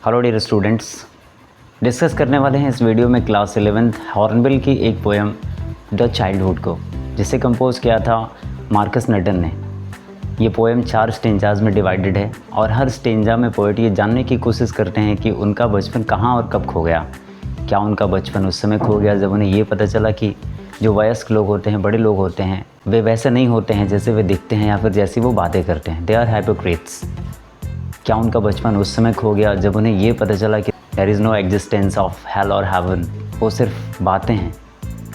Hello dear students, discuss करने वाले हैं इस वीडियो में क्लास 11th हॉर्नबिल की एक पोएम द चाइल्डहुड को, जिसे कंपोज किया था मार्कस नटन ने। ये पोएम 4 स्टेंजाज में डिवाइडेड है और हर स्टेंजा में पोएट ये जानने की कोशिश करते हैं कि उनका बचपन कहाँ और कब खो गया। क्या उनका बचपन उस समय खो गया जब उन्हें ये पता चला कि जो वयस्क लोग होते हैं, बड़े लोग होते हैं, वे वैसे नहीं होते हैं जैसे वे दिखते हैं या फिर जैसी वो बातें करते हैं। They are hypocrites. क्या उनका बचपन उस समय खो गया जब उन्हें ये पता चला कि there is no existence of hell और हेवन, वो सिर्फ बातें हैं,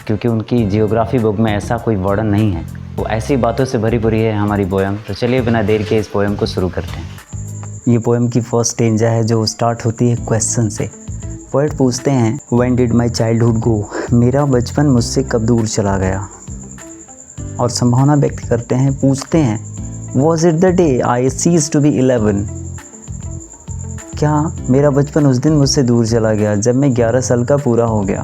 क्योंकि उनकी जियोग्राफी बुक में ऐसा कोई वर्णन नहीं है। वो ऐसी बातों से भरी पूरी है हमारी पोएम। तो चलिए बिना देर के इस पोएम को शुरू करते हैं। ये पोएम की फर्स्ट स्टेंजा है जो स्टार्ट होती है क्वेश्चन से। पोएट पूछते हैं, when did my childhood go, मेरा बचपन मुझसे कब दूर चला गया। और संभावना व्यक्त करते हैं, पूछते हैं, was it the day I cease to be 11, क्या मेरा बचपन उस दिन मुझसे दूर चला गया जब मैं 11 साल का पूरा हो गया।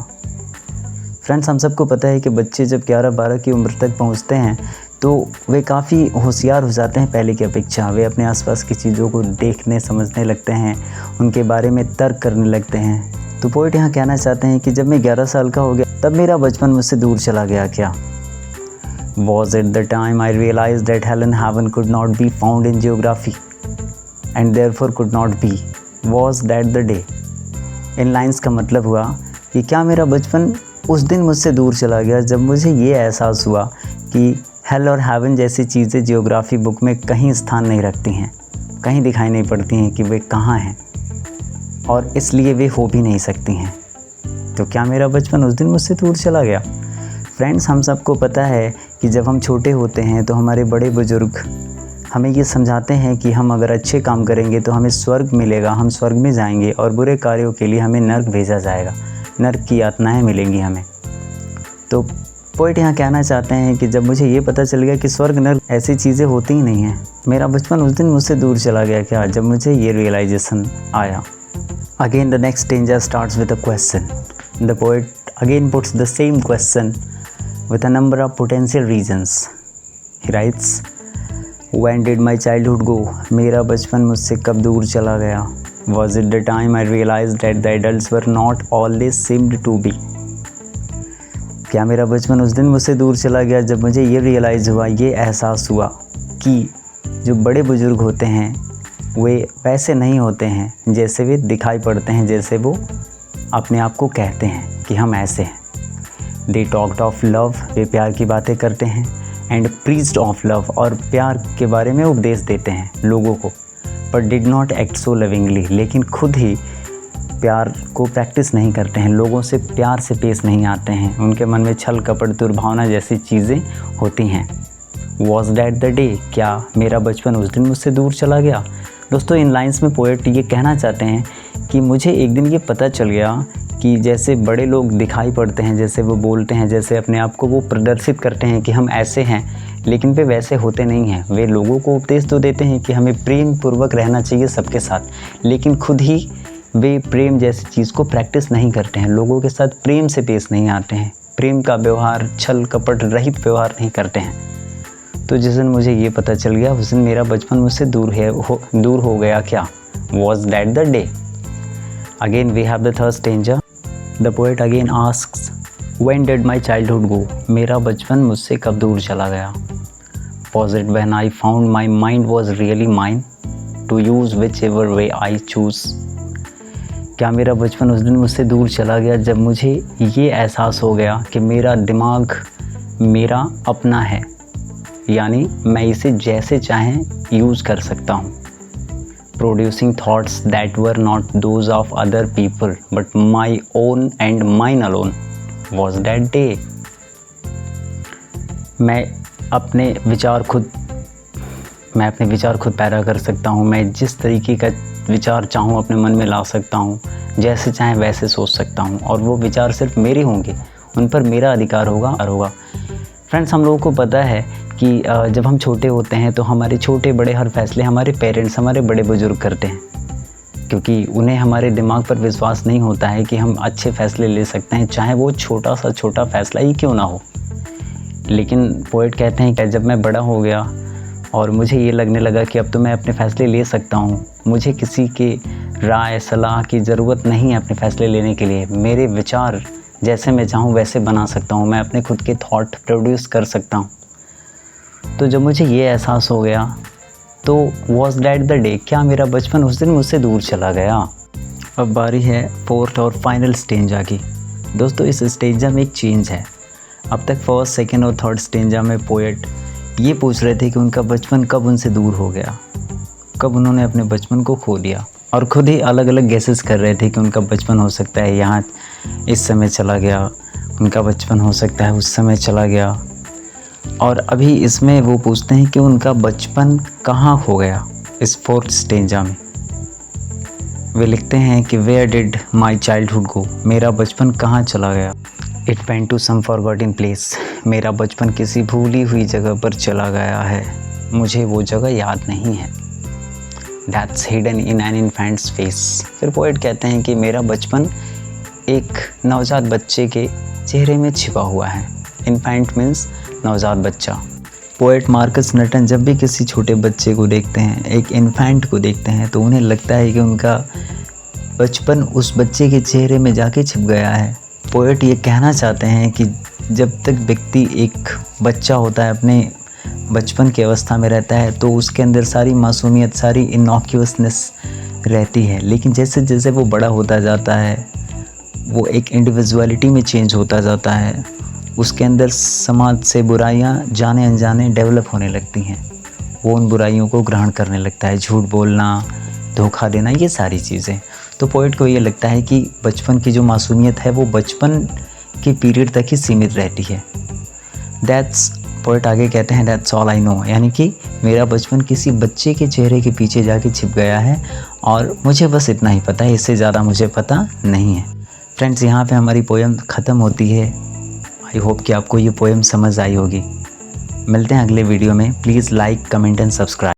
फ्रेंड्स, हम सबको पता है कि बच्चे जब 11-12 की उम्र तक पहुंचते हैं तो वे काफ़ी होशियार हो जाते हैं पहले की अपेक्षा। वे अपने आसपास की चीज़ों को देखने समझने लगते हैं, उनके बारे में तर्क करने लगते हैं। तो पोएट यहाँ कहना चाहते हैं कि जब मैं 11 साल का हो गया तब मेरा बचपन मुझसे दूर चला गया क्या। Was it the time I realized that hell and heaven could not be found in geography and therefore could not be? Was that the day? In lines का मतलब हुआ कि क्या मेरा बचपन उस दिन मुझसे दूर चला गया जब मुझे ये एहसास हुआ कि हेल और हेवन जैसी चीज़ें जियोग्राफी बुक में कहीं स्थान नहीं रखती हैं, कहीं दिखाई नहीं पड़ती हैं कि वे कहाँ हैं, और इसलिए वे हो भी नहीं सकती हैं। तो क्या मेरा बचपन उस दिन मुझसे दूर चला गया। फ्रेंड्स, हम सबको पता है कि जब हम छोटे होते हैं तो हमारे बड़े बुजुर्ग हमें ये समझाते हैं कि हम अगर अच्छे काम करेंगे तो हमें स्वर्ग मिलेगा, हम स्वर्ग में जाएंगे, और बुरे कार्यों के लिए हमें नर्क भेजा जाएगा, नर्क की यातनाएं मिलेंगी हमें। तो पोएट यहाँ कहना चाहते हैं कि जब मुझे ये पता चल गया कि स्वर्ग नर्क ऐसी चीज़ें होती ही नहीं हैं, मेरा बचपन उस दिन मुझसे दूर चला गया क्या, जब मुझे ये रियलाइजेशन आया। Again the next stanza starts with a question. The poet again puts the same question with a number of potential reasons. He writes, when did my childhood go? मेरा बचपन मुझसे कब दूर चला गया। Was it the time I realized that the adults were not all they seemed to be? क्या मेरा बचपन उस दिन मुझसे दूर चला गया जब मुझे ये रियलाइज़ हुआ, ये एहसास हुआ कि जो बड़े बुजुर्ग होते हैं वे वैसे नहीं होते हैं जैसे वे दिखाई पड़ते हैं, जैसे वो अपने आप को कहते हैं कि हम ऐसे हैं। They talked of love, वे प्यार की बातें करते हैं, and preached of love, और प्यार के बारे में उपदेश देते हैं लोगों को, but did not act so lovingly, लेकिन खुद ही प्यार को प्रैक्टिस नहीं करते हैं, लोगों से प्यार से पेश नहीं आते हैं, उनके मन में छल कपट दुर्भावना जैसी चीज़ें होती हैं। Was that the day? क्या मेरा बचपन उस दिन मुझसे दूर चला गया। दोस्तों, इन लाइन्स में पोएट ये कहना चाहते हैं कि मुझे एक दिन ये पता चल गया कि जैसे बड़े लोग दिखाई पड़ते हैं, जैसे वो बोलते हैं, जैसे अपने आप को वो प्रदर्शित करते हैं कि हम ऐसे हैं, लेकिन वे वैसे होते नहीं हैं। वे लोगों को उपदेश तो देते हैं कि हमें प्रेम पूर्वक रहना चाहिए सबके साथ, लेकिन खुद ही वे प्रेम जैसी चीज़ को प्रैक्टिस नहीं करते हैं, लोगों के साथ प्रेम से पेश नहीं आते हैं, प्रेम का व्यवहार, छल कपट रहित व्यवहार नहीं करते हैं। तो जिस दिन मुझे ये पता चल गया उस दिन मेरा बचपन मुझसे दूर हो गया क्या। Was that the day. Again we have the third stanza. The poet again asks, when did my childhood go? मेरा बचपन मुझसे कब दूर चला गया। Was it when I found my mind was really mine to use whichever way I choose? क्या मेरा बचपन उस दिन मुझसे दूर चला गया जब मुझे ये एहसास हो गया कि मेरा दिमाग मेरा अपना है, यानी मैं इसे जैसे चाहें यूज़ कर सकता हूँ। Producing thoughts that were not those of other people but my own and mine alone. Was that day? मैं अपने विचार खुद पैदा कर सकता हूँ, मैं जिस तरीके का विचार चाहूँ अपने मन में ला सकता हूँ, जैसे चाहें वैसे सोच सकता हूँ, और वो विचार सिर्फ मेरे होंगे, उन पर मेरा अधिकार होगा। फ्रेंड्स, हम लोगों को पता है कि जब हम छोटे होते हैं तो हमारे छोटे बड़े हर फैसले हमारे पेरेंट्स, हमारे बड़े बुजुर्ग करते हैं, क्योंकि उन्हें हमारे दिमाग पर विश्वास नहीं होता है कि हम अच्छे फ़ैसले ले सकते हैं, चाहे वो छोटा सा फैसला ही क्यों ना हो। लेकिन पोएट कहते हैं कि जब मैं बड़ा हो गया और मुझे ये लगने लगा कि अब तो मैं अपने फ़ैसले ले सकता हूँ, मुझे किसी के राय सलाह की ज़रूरत नहीं है अपने फ़ैसले लेने के लिए। मेरे विचार जैसे मैं चाहूँ वैसे बना सकता हूँ, मैं अपने खुद के थॉट प्रोड्यूस कर सकता हूँ। तो जब मुझे ये एहसास हो गया तो वॉज दैट द डे, क्या मेरा बचपन उस दिन मुझसे दूर चला गया। अब बारी है फोर्थ और फाइनल स्टेंजा की। दोस्तों इस स्टेंजा में एक चेंज है। अब तक फर्स्ट, सेकेंड और थर्ड स्टेंजा में पोएट ये पूछ रहे थे कि उनका बचपन कब उनसे दूर हो गया, कब उन्होंने अपने बचपन को खो दिया, और ख़ुद ही अलग अलग गेसेस कर रहे थे कि उनका बचपन हो सकता है यहाँ इस समय चला गया, उनका बचपन हो सकता है उस समय चला गया। और अभी इसमें वो पूछते हैं कि उनका बचपन कहाँ खो गया। इस फोर्थ स्टेंजा में वे लिखते हैं कि where did my childhood go, मेरा बचपन कहाँ चला गया। It went to some forgotten place, मेरा बचपन किसी भूली हुई जगह पर चला गया है, मुझे वो जगह याद नहीं है। That's hidden in an infants face. फिर पोएट कहते हैं कि मेरा बचपन एक नवजात बच्चे के चेहरे में छिपा हुआ है। इन्फेंट मीन्स नवजात बच्चा। पोएट मार्कस नटन जब भी किसी छोटे बच्चे को देखते हैं, एक इन्फेंट को देखते हैं, तो उन्हें लगता है कि उनका बचपन उस बच्चे के चेहरे में जाके छिप गया है। पोएट ये कहना चाहते हैं कि जब तक व्यक्ति एक बच्चा होता है, अपने बचपन की अवस्था में रहता है, तो उसके अंदर सारी मासूमियत, सारी इनॉक्यूअसनेस रहती है। लेकिन जैसे जैसे वो बड़ा होता जाता है, वो एक इंडिविजुअलिटी में चेंज होता जाता है, उसके अंदर समाज से बुराइयां जाने अनजाने डेवलप होने लगती हैं। वो उन बुराइयों को ग्रहण करने लगता है, झूठ बोलना, धोखा देना, ये सारी चीज़ें। तो पोएट को ये लगता है कि बचपन की जो मासूमियत है वो बचपन के पीरियड तक ही सीमित रहती है। पोएट आगे कहते हैं दैट्स ऑल आई नो, यानी कि मेरा बचपन किसी बच्चे के चेहरे के पीछे जाके छिप गया है और मुझे बस इतना ही पता है, इससे ज़्यादा मुझे पता नहीं है। फ्रेंड्स, यहाँ पे हमारी पोएम ख़त्म होती है। आई होप कि आपको ये पोएम समझ आई होगी। मिलते हैं अगले वीडियो में। Please like, comment and subscribe.